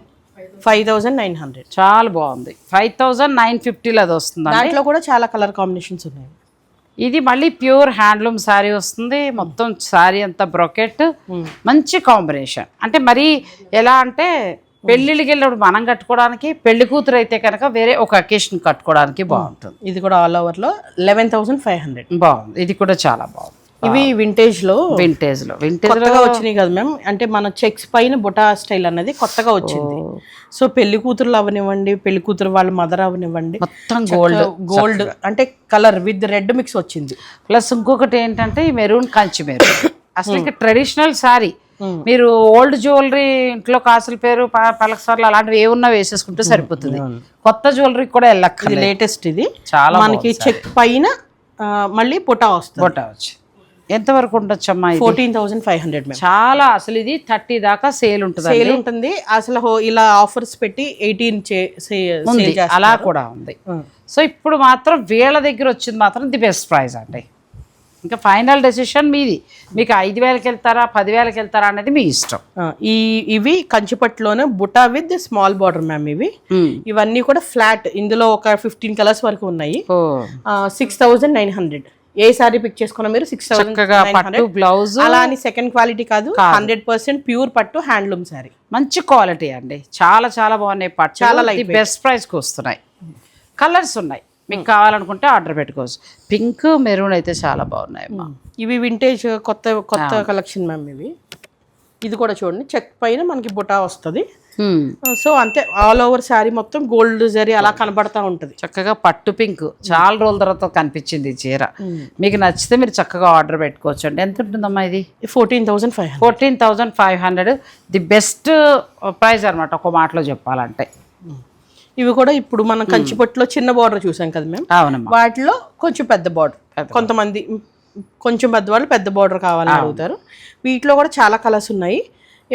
5,900. చాలా బాగుంది. 5,950లో అది వస్తుంది. దాంట్లో కూడా చాలా కలర్ కాంబినేషన్స్ ఉన్నాయి. ఇది మళ్ళీ ప్యూర్ హ్యాండ్లూమ్ శారీ వస్తుంది. మొత్తం శారీ అంతా బ్రొకెట్, మంచి కాంబినేషన్. అంటే మరి ఎలా అంటే పెళ్ళిళ్ళకి వెళ్ళినప్పుడు మనం కట్టుకోవడానికి, పెళ్లి కూతురు అయితే కనుక వేరే ఒక అకేషన్ కట్టుకోవడానికి బాగుంటుంది. ఇది కూడా ఆల్ ఓవర్ లో 11,500. బాగుంది. ఇది కూడా చాలా బాగుంది. ఇవి వింటేజ్ లో కొత్తగా వచ్చినాయి కదా మ్యామ్. అంటే మన చెక్స్ పైన బుటా స్టైల్ అనేది కొత్తగా వచ్చింది. సో పెళ్లి కూతురులు అవనివ్వండి, పెళ్లి కూతురు వాళ్ళ మదర్ అవనివ్వండి, మొత్తం గోల్డ్ అంటే కలర్ విత్ రెడ్ మిక్స్ వచ్చింది. ప్లస్ ఇంకొకటి ఏంటంటే ఈ మెరూన్ కంచి మెరూన్ అసలు ట్రెడిషనల్ శారీ. మీరు ఓల్డ్ జ్యువెలరీ ఇంట్లో కాసుల పేరు పలకసార్లు అలాంటివి ఏమున్నా వేసేసుకుంటే సరిపోతుంది. కొత్త జ్యువెలరీ కూడా వెళ్ళక్కర్లేదు. లేటెస్ట్ ఇది చాలా మనకి చెక్ పైన మళ్ళీ బుటా వస్తుంది. బుటా వచ్చి ఎంతవరకు ఉండొచ్చమ్మా? 14,500. చాలా అసలు ఇది 30 దాకా సేల్ ఉంటుంది. అసలు ఇలా ఆఫర్స్ పెట్టి 18 అలా కూడా ఉంది. సో ఇప్పుడు మాత్రం వీళ్ళ దగ్గర వచ్చింది మాత్రం ది బెస్ట్ ప్రైస్ అండి. ఇంకా ఫైనల్ డెసిషన్ మీది. మీకు 5,000కి వెళ్తారా 10,000కి వెళ్తారా అనేది మీ ఇష్టం. ఇవి కంచిపట్టులోనే బుటా విత్ స్మాల్ బార్డర్ మ్యామ్. ఇవన్నీ కూడా ఫ్లాట్. ఇందులో ఒక 15 కలర్స్ వరకు ఉన్నాయి. 6,900. ఏ సారీ పిక్ చేసుకున్నా మీరు 6,900. బ్లౌజ్ అలా అని సెకండ్ క్వాలిటీ కాదు, 100% ప్యూర్ పట్టు హ్యాండ్లూమ్ సారీ. మంచి క్వాలిటీ అండి. చాలా చాలా బాగున్నాయి పట్టు. చాలా బెస్ట్ ప్రైస్కి వస్తున్నాయి. కలర్స్ ఉన్నాయి, మీకు కావాలనుకుంటే ఆర్డర్ పెట్టుకోవచ్చు. పింక్ మెరూన్ అయితే చాలా బాగున్నాయి అమ్మా. ఇవి వింటేజ్ కొత్త కలెక్షన్ మ్యామ్. ఇది కూడా చూడండి, చెక్ పైన మనకి బుటా వస్తుంది. సో అంతే ఆల్ ఓవర్ శారీ మొత్తం గోల్డ్ జరీ అలా కనబడతా ఉంటుంది. చక్కగా పట్టు పింక్ చాలా రోజుల తర్వాత కనిపించింది ఈ చీర. మీకు నచ్చితే మీరు చక్కగా ఆర్డర్ పెట్టుకోవచ్చు అండి. ఎంత ఉంటుందమ్మా ఇది? 14,500. 14,500 ది బెస్ట్ ప్రైస్ అనమాట ఒక మాటలో చెప్పాలంటే. ఇవి కూడా ఇప్పుడు మనం కంచిపట్టులో చిన్న బార్డర్ చూసాం కదా మేము. అవునమ్మా. వాటిలో కొంచెం పెద్ద బార్డర్, కొంతమంది కొంచెం పెద్దవాళ్ళు పెద్ద బార్డర్ కావాలని అడుగుతారు. వీటిలో కూడా చాలా కలర్స్ ఉన్నాయి.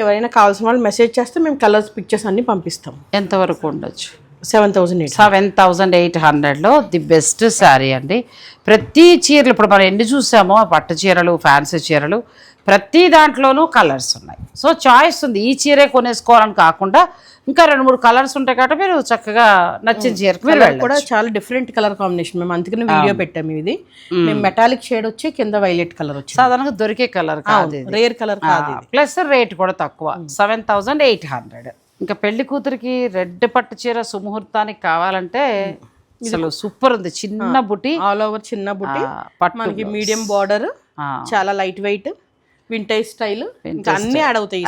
ఎవరైనా కావాల్సిన వాళ్ళు మెసేజ్ చేస్తే మేము కలర్స్ పిక్చర్స్ అన్ని పంపిస్తాం. ఎంతవరకు ఉండొచ్చు? 7,800లో ది బెస్ట్ శారీ అండి. ప్రతి చీరలు ఇప్పుడు మనం ఎన్ని చూసామో పట్టు చీరలు, ఫ్యాన్సీ చీరలు, ప్రతి దాంట్లోనూ కలర్స్ ఉన్నాయి. సో చాయిస్ ఉంది. ఈ చీరే కొనేసుకోవాలని కాకుండా ఇంకా 2-3 కలర్స్ ఉంటాయి కాబట్టి మీరు చక్కగా నచ్చిన చీరకు కూడా చాలా డిఫరెంట్ కలర్ కాంబినేషన్. మేము అందుకని వీడియో పెట్టాము. ఇది మేము మెటాలిక్ షేడ్ వచ్చి కింద వైలెట్ కలర్ వచ్చి సాధారణంగా దొరికే కలర్ కాదు, రేర్ కలర్ కాదు. ప్లస్ రేట్ కూడా తక్కువ, 7,800. ఇంకా పెళ్లి కూతురికి రెడ్ పట్టు చీర సుముహూర్తానికి కావాలంటే అసలు సూపర్ ఉంది. చిన్న బుట్టి, ఆల్ ఓవర్ చిన్న బుట్టి, మనకి మీడియం బార్డర్, చాలా లైట్ వెయిట్, వింటేజ్ స్టైల్, అన్ని యాడ్ అవుతాయి.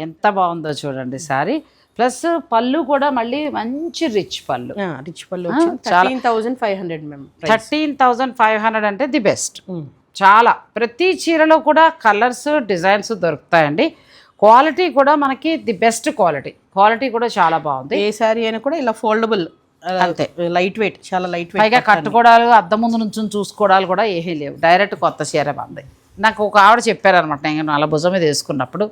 ఎంత బాగుందో చూడండి సారీ. ప్లస్ పళ్ళు కూడా మళ్ళీ మంచి రిచ్ పళ్ళు. 13,500 మ్యామ్. 13,500 అంటే ది బెస్ట్. చాలా ప్రతి చీరలో కూడా కలర్స్, డిజైన్స్ దొరుకుతాయండి. క్వాలిటీ కూడా మనకి ది బెస్ట్ క్వాలిటీ కూడా చాలా బాగుంది. ఏ శారీ అయినా కూడా ఇలా ఫోల్డబుల్, అంతే లైట్ వెయిట్, చాలా లైట్ వెయిట్. పైగా కట్టుకోవడాలు, అద్దం ముందు నుంచి చూసుకోవడాలు కూడా ఏమీ లేవు. డైరెక్ట్ కొత్త చీర బాగుంది. నాకు ఒక ఆవిడ చెప్పారనమాట, నేను నల్ల భుజం మీద వేసుకున్నప్పుడు,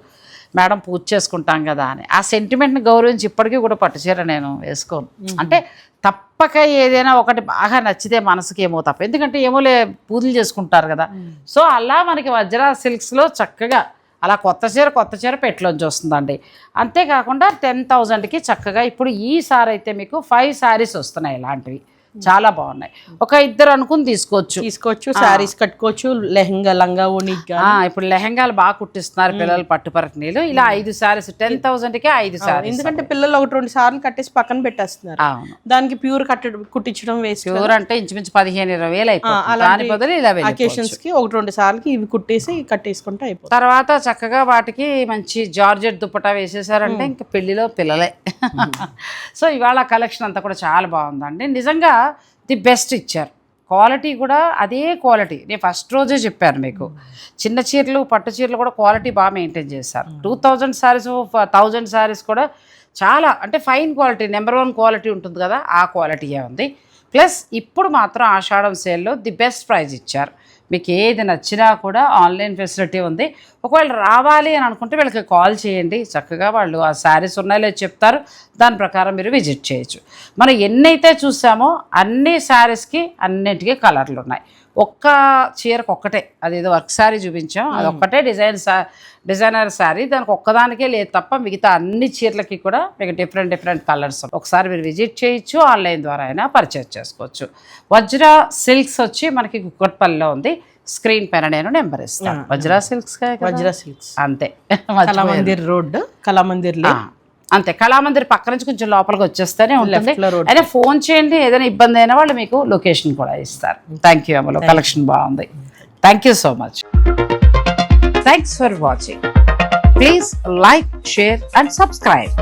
మేడం పూజ చేసుకుంటాం కదా అని. ఆ సెంటిమెంట్ని గౌరవించి ఇప్పటికీ కూడా పట్టు చీర నేను వేసుకోను. అంటే తప్పక ఏదైనా ఒకటి బాగా నచ్చితే మనసుకి ఏమో తప్ప, ఎందుకంటే ఏమోలే పూజలు చేసుకుంటారు కదా. సో అలా మనకి వజ్రా సిల్క్స్లో చక్కగా అలా కొత్త చీర పెట్టులోంచి వస్తుందండి. అంతేకాకుండా 10,000కి చక్కగా ఇప్పుడు ఈ సారీ అయితే మీకు 5 శారీస్ వస్తున్నాయి ఇలాంటివి. చాలా బాగున్నాయి. ఒక ఇద్దరు అనుకుని తీసుకోవచ్చు, శారీస్ కట్టుకోవచ్చు, లెహంగా లంగా ఓణి. ఇప్పుడు లెహంగాలు బాగా కుట్టిస్తున్నారు పిల్లలు, పట్టు పరకనీలు. ఇలా 5 సారీస్ 10,000కే 5 సారీస్. ఎందుకంటే పిల్లలు 1-2 సార్లు కట్టేసి పక్కన పెట్టేస్తున్నారు. దానికి ప్యూర్ కుట్టించడం వేస్ట్. ప్యూర్ అంటే ఇంచుమించు 15-20 వేలు అయిపోతుంది. దాని బదులు ఇలా అకేషన్స్ కి 1-2 సార్లకి ఇవి కుట్టేసి కట్టేసుకుంటే అయిపోతుంది. తర్వాత చక్కగా వాటికి మంచి జార్జెట్ దుప్పటా వేసేసారంటే ఇంకా పెళ్లిలో పిల్లలే. సో ఇవాళ కలెక్షన్ అంతా కూడా చాలా బాగుందండి. నిజంగా ది బెస్ట్ ఇచ్చారు. క్వాలిటీ కూడా అదే క్వాలిటీ. నేను ఫస్ట్ రోజే చెప్పాను మీకు, చిన్న చీరలు పట్టు చీరలు కూడా క్వాలిటీ బాగా మెయింటైన్ చేశారు. 2000 సారీస్ 1000 సారీస్ కూడా చాలా అంటే ఫైన్ క్వాలిటీ, నెంబర్ 1 క్వాలిటీ ఉంటుంది కదా, ఆ క్వాలిటీయే ఉంది. ప్లస్ ఇప్పుడు మాత్రం ఆషాఢం సేల్లో ది బెస్ట్ ప్రైస్ ఇచ్చారు. మీకు ఏది నచ్చినా కూడా ఆన్లైన్ ఫెసిలిటీ ఉంది. ఒకవేళ రావాలి అని అనుకుంటే వీళ్ళకి కాల్ చేయండి, చక్కగా వాళ్ళు ఆ శారీస్ ఉన్నాయో చెప్తారు, దాని ప్రకారం మీరు విజిట్ చేయొచ్చు. మనం ఎన్నైతే చూసామో అన్ని శారీస్కి అన్నిటికీ కలర్లు ఉన్నాయి. ఒక్క చీరకు ఒక్కటే, అదేదో వర్క్ శారీ చూపించాం, అది ఒక్కటే డిజైనర్ శారీ, దానికి ఒక్కదానికే లేదు తప్ప మిగతా అన్ని చీరలకి కూడా మీకు డిఫరెంట్ కలర్స్. ఒకసారి మీరు విజిట్ చేయొచ్చు, ఆన్లైన్ ద్వారా అయినా పర్చేజ్ చేసుకోవచ్చు. వజ్ర సిల్క్స్ వచ్చి మనకి కుక్కట్పల్లిలో ఉంది. స్క్రీన్ పైన నేను నెంబర్ ఇస్తాను. వజ్ర సిల్క్స్ అంతే, కళామందిర్ రోడ్, కళామందిర్ అంతే. కళామందిర్ పక్క నుంచి కొంచెం లోపలికి వచ్చేస్తేనే ఉంటుంది. అయినా ఫోన్ చేయండి, ఏదైనా ఇబ్బంది అయినా వాళ్ళు మీకు లొకేషన్ కూడా ఇస్తారు. థ్యాంక్ యూ అమ్మలో, కలెక్షన్ బాగుంది. Thank you so much. Thanks for watching. Please like, share and subscribe.